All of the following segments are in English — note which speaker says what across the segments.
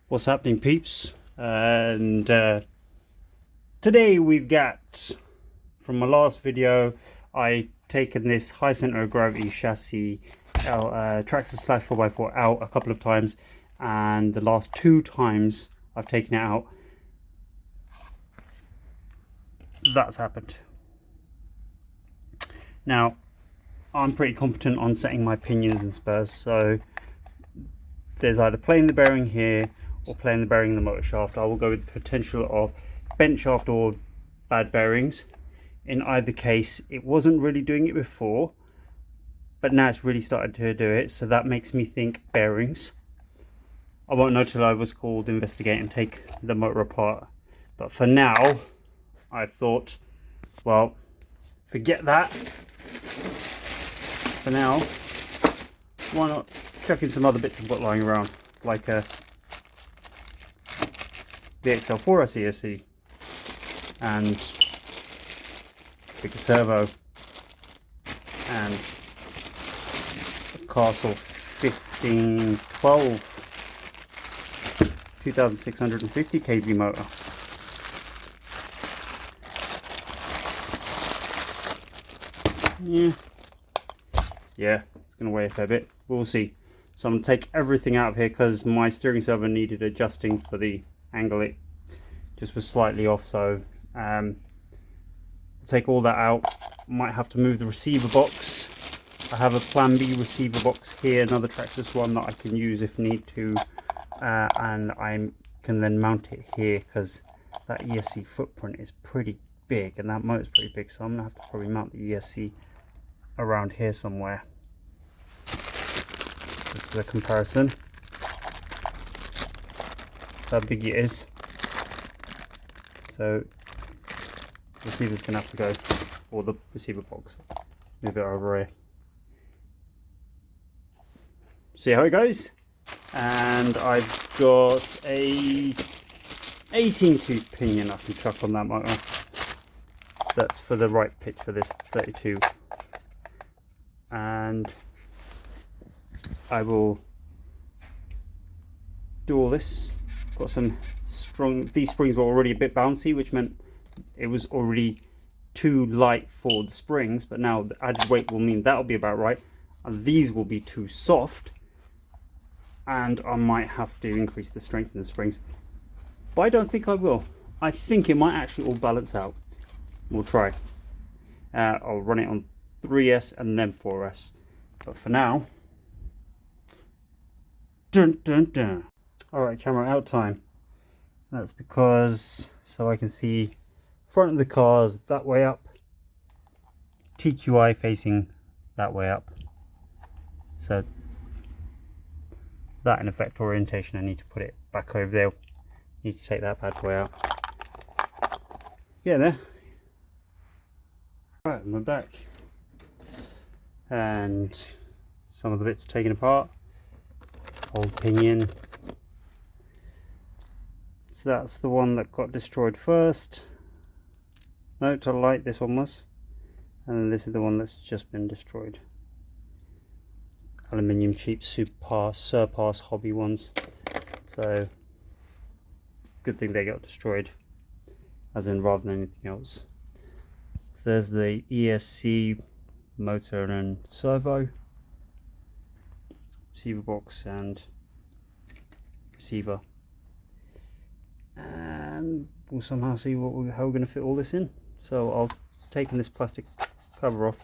Speaker 1: What's happening, peeps? And today we've got, from my last video, I taken this high center of gravity chassis Traxxas slash 4x4 out a couple of times, and the last two times I've taken it out, that's happened. Now, I'm pretty competent on setting my pinions and spurs, so there's either playing the bearing here or playing the bearing in the motor shaft. I will go with the potential of bent shaft or bad bearings. In either case, it wasn't really doing it before, but now it's really started to do it, so that makes me think bearings. I won't know till I was called investigate and take the motor apart, but for now I thought, well, forget that. For now, why not chuck in some other bits I've got lying around, like a VXL-4s ESC and bigger servo and a Castle 1512 2650 kV motor. Yeah, it's going to weigh a fair bit. We'll see. So I'm going to take everything out of here because my steering servo needed adjusting for the angle. It just was slightly off, so I'll take all that out. Might have to move the receiver box. I have a plan B receiver box here, another Traxxas one that I can use if need to, and I can then mount it here because that ESC footprint is pretty big and that motor's pretty big, so I'm going to have to probably mount the ESC around here somewhere. This is a comparison. How big it is. So the receiver's gonna have to go, or the receiver box. Move it over here. See how it goes. And I've got a 18 tooth pinion I can chuck on that motor. That's for the right pitch for this 32. And I will do all this. Got some strong, these springs were already a bit bouncy, which meant it was already too light for the springs, but now the added weight will mean that'll be about right, and these will be too soft, and I might have to increase the strength in the springs, but I don't think I will. I think it might actually all balance out. We'll try. I'll run it on 3S and then 4S, but for now, dun dun dun. Alright, camera out time. That's because, so I can see front of the cars that way up, TQI facing that way up. So that in effect orientation, I need to put it back over there. Need to take that bad boy out. Yeah, there. Right, we're back. And some of the bits taken apart. Old pinion. So that's the one that got destroyed first. No, to the light, this one was. And then this is the one that's just been destroyed. Aluminium cheap surpass hobby ones. So good thing they got destroyed, as in rather than anything else. So there's the ESC motor and servo, receiver box and receiver, and we'll somehow see how we're going to fit all this in. So I'll taking this plastic cover off.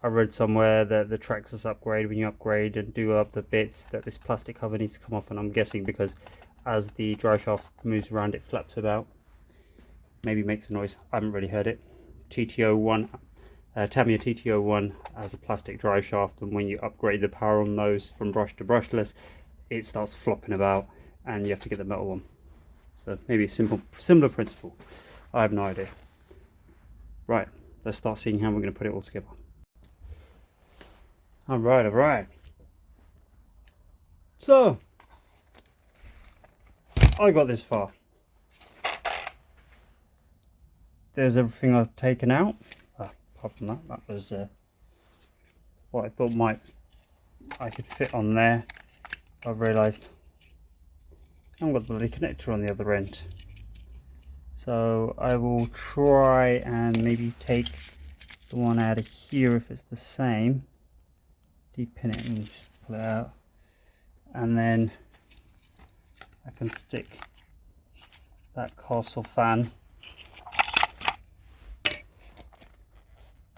Speaker 1: I read somewhere that the Traxxas upgrade, when you upgrade and do up the bits, that this plastic cover needs to come off, and I'm guessing because as the drive shaft moves around it flaps about, maybe makes a noise. I haven't really heard it. TTO1 Tamiya TTO1 has a plastic drive shaft, and when you upgrade the power on those from brush to brushless, it starts flopping about and you have to get the metal one. So maybe a similar principle. I have no idea. Right, let's start seeing how we're going to put it all together. Alright. So I got this far. There's everything I've taken out. Apart from that, that was what I thought I could fit on there. I've realised I haven't got the bloody connector on the other end. So I will try and maybe take the one out of here if it's the same. Depin it and just pull it out. And then I can stick that castle fan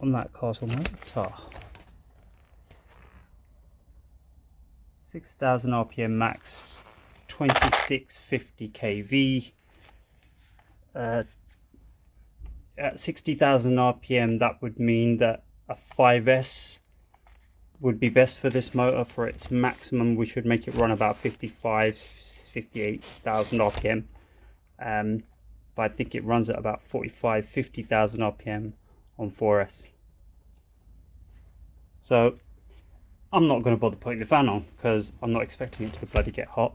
Speaker 1: on that castle motor. 6,000 RPM max, 2650 kV. At 60,000 RPM, that would mean that a 5S would be best for this motor. For its maximum, we should make it run about 58,000 RPM. But I think it runs at about 50,000 RPM on 4S. So I'm not going to bother putting the fan on because I'm not expecting it to bloody get hot.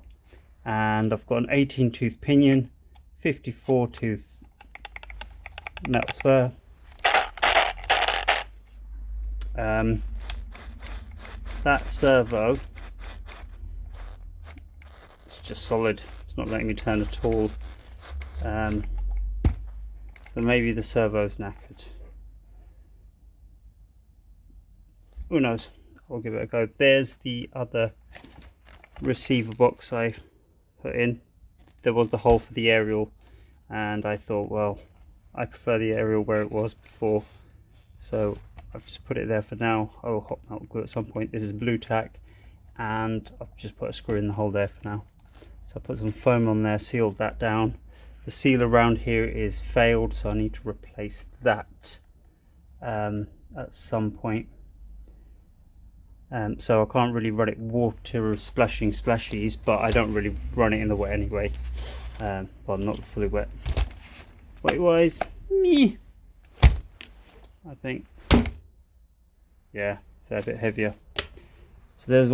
Speaker 1: And I've got an 18 tooth pinion, 54 tooth metal spur. That servo, it's just solid, it's not letting me turn at all. So maybe the servo's knackered. Who knows? I'll give it a go. There's the other receiver box I put in. There was the hole for the aerial, and I thought, well, I prefer the aerial where it was before, so I've just put it there for now. I will hot melt glue at some point. This is blue tack, and I've just put a screw in the hole there for now. So I put some foam on there, sealed that down. The seal around here is failed, so I need to replace that at some point. So I can't really run it water splashing splashies, but I don't really run it in the wet anyway. Well, not fully wet. Weight wise, me, I think, yeah, fair bit heavier. So there's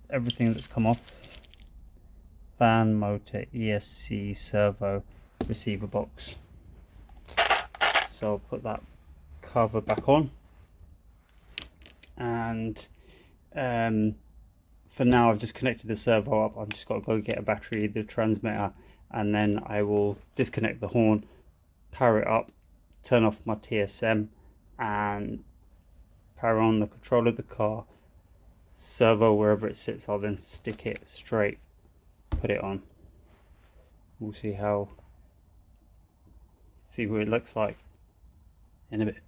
Speaker 1: everything that's come off: fan, motor, ESC, servo, receiver box. So I'll put that cover back on, and for now I've just connected the servo up. I've just got to go get a battery, the transmitter, and then I will disconnect the horn, power it up, turn off my TSM, and power on the control of the car. Servo wherever it sits, I'll then stick it straight, put it on. We'll see what it looks like in a bit.